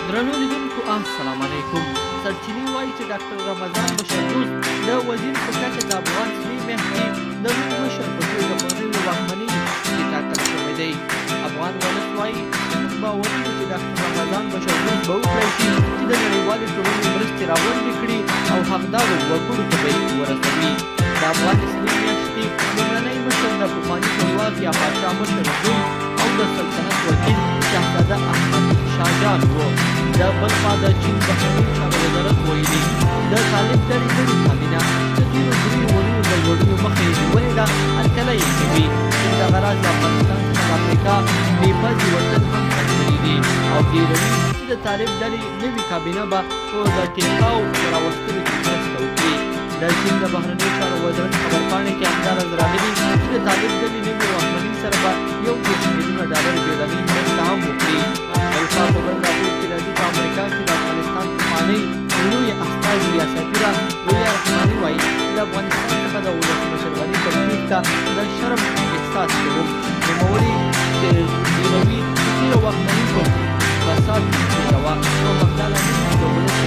درنو لیدونکو السلام علیکم. سرچینې وایي چې ډاکټر رمضان بشر دوست د وزیر په کچه د افغان سوي مهدي د لوی مشر په توګه په نوې واکمنۍ کې ټاکل شوی دی. افغان ولس وایي موږ باور لرو چې ډاکټر رمضان بشر دوست به وکړی شي چې د نړیوالې ټولنې مرستې راغونډې کړي او حقدارو وګړو ته به یې ورسوي. د افغان اسلامي میاشتې لومړنی مشر د پخواني ټولواک یا پاچا مشر زوی او د سلطنت وکیل شهزاده احمد شاه جان و. د بل خوا د چین بهرنیو چارو وزارت ویلي د طالب ډلې ګډې کابینه د تېرو دریو اونیو د لوړیو مخه یې نیولې ده، هرکله یې کوي چې دغه راز د افغانستان څخه د افریقا بېپزې وطن هم کتلي دي او ډېروي چې د طالب ډلې نوې کابینه به په د ټیکاو راوستلو کې مرسته وکړي. د چین د بهرنیو چارو وزارت خبرپاڼې کې همداراز راغلي چې د طالب ډلې نوې واکمنۍ سره به $1 میلیونه بېړنۍ مرسته هم وکړي. بل خوا په بل راپور کې راځي په امریکا کې د افغانستان پخوانۍ لویه استازې یا سفیره رویا رحماني وایي چې د افغانستان څخه د ولسمشرګانۍ ترفیع ته د شرم احساس کوم. نوموړي ډېروي چې تېره واکمنۍ په فساد کې تېره وه او همدا لامل د ولس